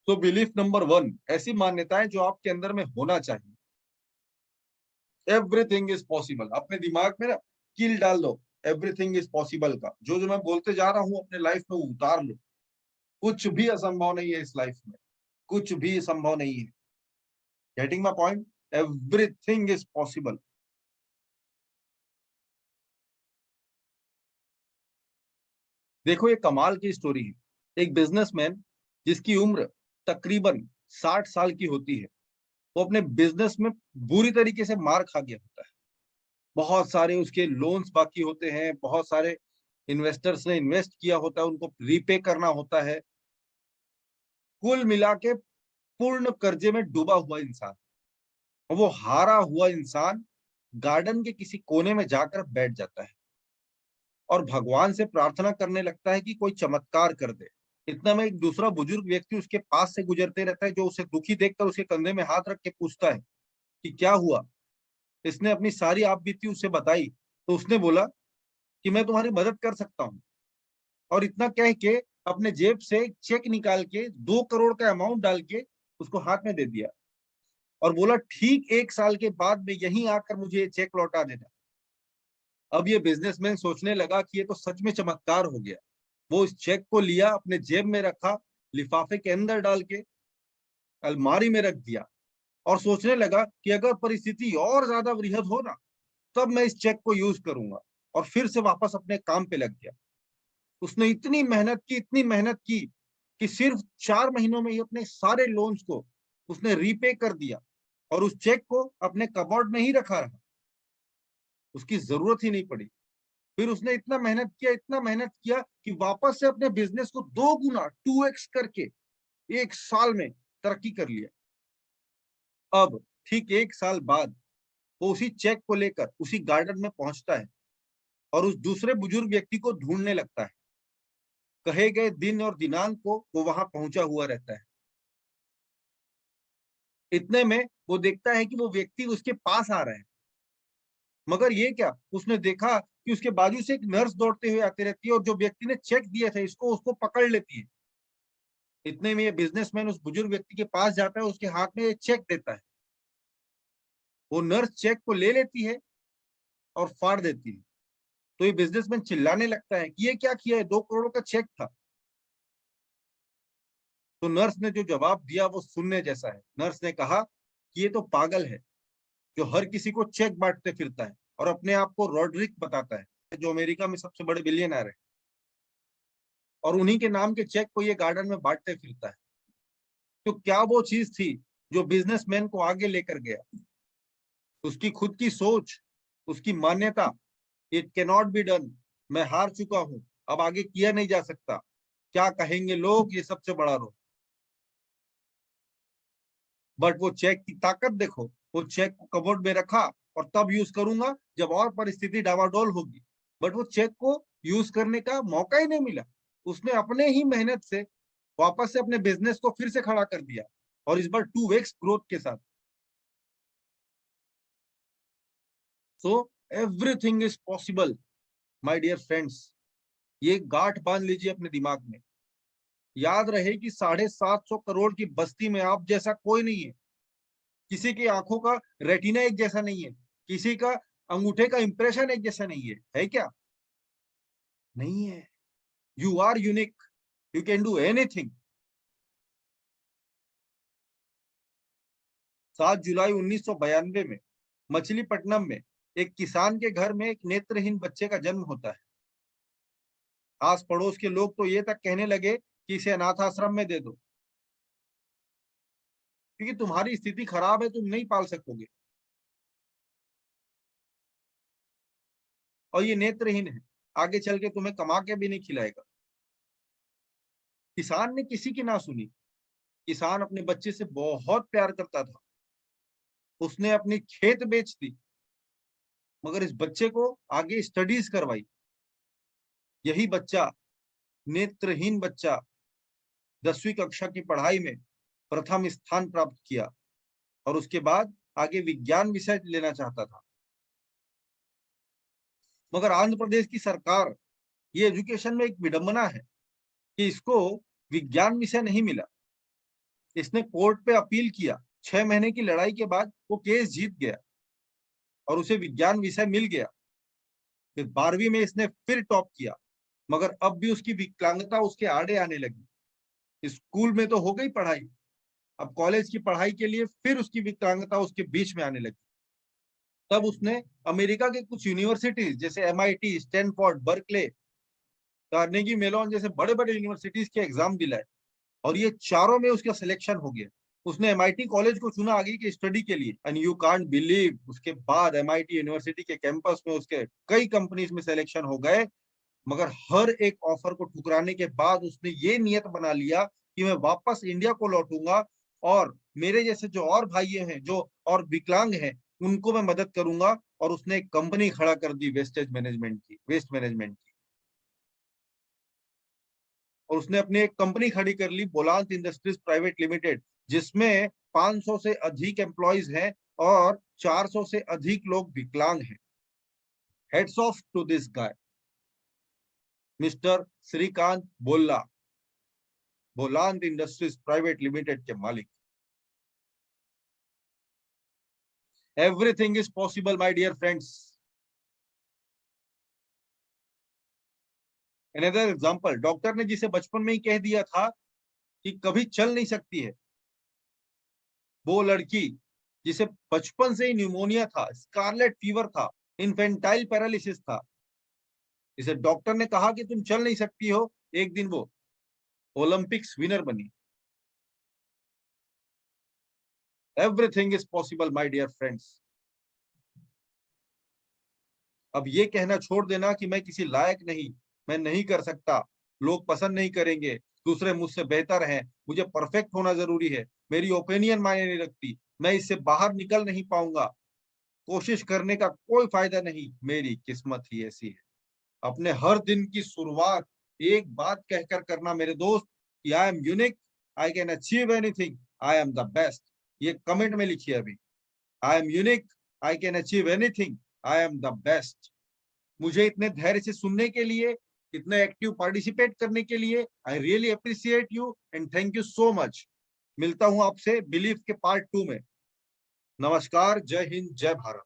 तो belief number 1, ऐसी मान्यताएं जो आपके अंदर में होना चाहिए। एवरीथिंग इज पॉसिबल, अपने दिमाग में ना कील डाल दो, एवरीथिंग इज पॉसिबल का। जो जो मैं बोलते जा रहा हूँ अपने लाइफ में उतार लो। कुछ भी असंभव नहीं है इस लाइफ में, कुछ भी संभव नहीं है। Getting my point? Everything is possible. देखो ये कमाल की स्टोरी है। एक बिजनेसमैन जिसकी उम्र तकरीबन 60 साल की होती है, वो अपने बिजनेस में बुरी तरीके से मार खा गया होता है। बहुत सारे उसके लोन्स बाकी होते हैं, बहुत सारे इन्वेस्टर्स ने इन्वेस्ट किया होता है, उनको रीपे करना होता है। कुल मिला के पूर्ण कर्जे में डूबा हुआ इंसान, और वो हारा हुआ इंसान गार्डन के किसी कोने में जाकर बैठ जाता है और भगवान से प्रार्थना करने लगता है कि कोई चमत्कार कर दे। इतना में एक दूसरा बुजुर्ग व्यक्ति उसके पास से गुजरते रहता है, जो उसे दुखी देखकर उसके कंधे में हाथ रख के पूछता है कि क्या हुआ। इसने अपनी सारी आपबीती उससे बताई, तो उसने बोला कि मैं तुम्हारी मदद कर सकता हूँ। और इतना कह के अपने जेब से एक चेक निकाल के 2 करोड़ का अमाउंट डाल के उसको हाथ में दे दिया, और बोला ठीक 1 साल के बाद में यहीं आकर मुझे ये चेक लौटा देना। अब ये बिजनेसमैन सोचने लगा कि ये तो सच में चमत्कार हो गया। वो इस चेक को लिया, अपने जेब में रखा, लिफाफे के अंदर डाल के अलमारी में रख दिया, और सोचने लगा कि अगर परिस्थिति और ज्यादा वृहद हो ना, तब मैं इस चेक को यूज करूंगा। और फिर से वापस अपने काम पे लग गया। उसने इतनी मेहनत की, इतनी मेहनत की, कि सिर्फ 4 महीनों में ही अपने सारे लोन्स को उसने रीपे कर दिया, और उस चेक को अपने कबर्ड में ही रखा रहा। उसकी जरूरत ही नहीं पड़ी। फिर उसने इतना मेहनत किया, इतना मेहनत किया, कि वापस से अपने बिजनेस को 2 गुना 2x करके 1 साल में तरक्की कर लिया। अब ठीक 1 साल बाद वो उसी चेक को लेकर उसी गार्डन में पहुंचता है और उस दूसरे बुजुर्ग व्यक्ति को ढूंढने लगता है। कहे गए दिन और दिनांक को वो वहां पहुंचा हुआ रहता है। इतने में वो देखता है कि वो व्यक्ति उसके पास आ रहा है। मगर ये क्या, उसने देखा कि उसके बाजू से एक नर्स दौड़ते हुए आती रहती है, और जो व्यक्ति ने चेक दिया था इसको, उसको पकड़ लेती है। इतने में ये बिजनेसमैन उस बुजुर्ग व्यक्ति के पास जाता है, उसके हाथ में ये चेक देता है। वो नर्स चेक को ले लेती है और फाड़ देती है। तो ये बिजनेसमैन चिल्लाने लगता है कि ये क्या किया है, 2 करोड़ का चेक था। तो नर्स ने जो जवाब दिया वो सुनने जैसा है। नर्स ने कहा कि ये तो पागल है, जो हर किसी को चेक बांटते फिरता है और अपने आप को रॉड्रिक बताता है, जो अमेरिका में सबसे बड़े बिलियनर है, और उन्हीं के नाम के चेक को ये गार्डन में बांटते फिरता है। तो क्या वो चीज थी जो बिजनेसमैन को आगे लेकर गया? उसकी खुद की सोच, उसकी मान्यता, it can not be done, मैं हार चुका हूं, अब आगे किया नहीं जा सकता, क्या कहेंगे लोग, ये सबसे बड़ा रोग। बट वो चेक की ताकत देखो, वो चेक को कबोर्ड में रखा, और तब यूज करूंगा जब और परिस्थिति डावाडोल होगी। बट वो चेक को यूज करने का मौका ही नहीं मिला। उसने अपने ही मेहनत से वापस से अपने बिजनेस को फिर से खड़ा कर दिया, और इस बार 2x ग्रोथ के साथ। So everything is possible my dear friends. ये गांठ बांध लीजिए अपने दिमाग में। याद रहे कि 750 करोड़ की बस्ती में आप जैसा कोई नहीं है। किसी की आंखों का रेटिना एक जैसा नहीं है, किसी का अंगूठे का इंप्रेशन एक जैसा नहीं है क्या? नहीं है। You are unique, you can do anything. 7 जुलाई 1992 में मछलीपट्टनम में एक किसान के घर में एक नेत्रहीन बच्चे का जन्म होता है। आस पड़ोस के लोग तो ये तक कहने लगे कि इसे अनाथ आश्रम में दे दो, क्योंकि तुम्हारी स्थिति खराब है, तुम नहीं पाल सकोगे, और ये नेत्रहीन है, आगे चल के तुम्हें कमा के भी नहीं खिलाएगा। किसान ने किसी की ना सुनी। किसान अपने बच्चे से बहुत प्यार करता था। उसने अपनी खेत बेच दी, मगर इस बच्चे को आगे स्टडीज करवाई। यही बच्चा, नेत्रहीन बच्चा, 10वीं कक्षा की पढ़ाई में प्रथम स्थान प्राप्त किया, और उसके बाद आगे विज्ञान विषय लेना चाहता था। मगर आंध्र प्रदेश की सरकार, ये एजुकेशन में एक विडंबना है कि इसको विज्ञान विषय नहीं मिला। इसने कोर्ट पे अपील किया, 6 महीने की लड़ाई के बाद वो केस जीत गया और उसे विज्ञान विषय मिल गया। फिर 12वीं में इसने फिर टॉप किया, मगर अब भी उसकी विकलांगता उसके आड़े आने लगी। स्कूल में तो हो गई पढ़ाई, अब कॉलेज की पढ़ाई के लिए फिर उसकी विकलांगता उसके बीच में आने लगी। तब उसने अमेरिका के कुछ यूनिवर्सिटीज जैसे MIT, Stanford, Berkeley, Carnegie Mellon जैसे बड़े बड़े यूनिवर्सिटीज के एग्जाम दिलाए और ये चारों में उसका सिलेक्शन हो गया। उसने MIT कॉलेज को चुना आगे की स्टडी के लिए, एंड यू कांट बिलीव उसके बाद MIT यूनिवर्सिटी के कैंपस में उसके कई कंपनीज में सिलेक्शन हो गए। मगर हर एक ऑफर को ठुकराने के बाद उसने ये नियत बना लिया कि मैं वापस इंडिया को लौटूंगा और मेरे जैसे जो और भाई हैं जो और विकलांग हैं उनको मैं मदद करूंगा। और उसने एक कंपनी खड़ा कर दी वेस्ट मैनेजमेंट की। और उसने अपनी एक कंपनी खड़ी कर ली, बोलांत इंडस्ट्रीज प्राइवेट लिमिटेड, जिसमें 500 से अधिक एम्प्लॉयज हैं और 400 से अधिक लोग विकलांग हैं। Heads off to this guy, mister Srikanth Bolla, Bollant industries private limited के मालिक। Everything is possible my dear friends. Another example, doctor ने जिसे बचपन में ही कह दिया था कि कभी चल नहीं सकती है, वो लड़की जिसे बचपन से ही न्यूमोनिया था, स्कारलेट फीवर था, इन्फेंटाइल पैरालिसिस था, जिसे डॉक्टर ने कहा कि तुम चल नहीं सकती हो, एक दिन वो ओलंपिक्स विनर बनी। Everything is possible my dear friends. अब ये कहना छोड़ देना कि मैं किसी लायक नहीं, मैं नहीं कर सकता, लोग पसंद नहीं करेंगे, दूसरे मुझसे बेहतर हैं, मुझे परफेक्ट होना जरूरी है, मेरी ओपिनियन मायने नहीं रखती, मैं इससे बाहर निकल नहीं पाऊंगा, कोशिश करने का कोई फायदा नहीं, मेरी किस्मत ही ऐसी है। अपने हर दिन की शुरुआत एक बात कहकर करना मेरे दोस्त, कि I am unique, I can achieve anything, I am the best. ये कमेंट में लिखिए अभी, I am unique, I can achieve anything, I am the best. मुझे इतने धैर्य से सुनने के लिए, इतने एक्टिव पार्टिसिपेट करने के लिए I really appreciate you and thank you so much. मिलता हूं आपसे बिलीफ के पार्ट 2 में। नमस्कार, जय हिंद, जय भारत।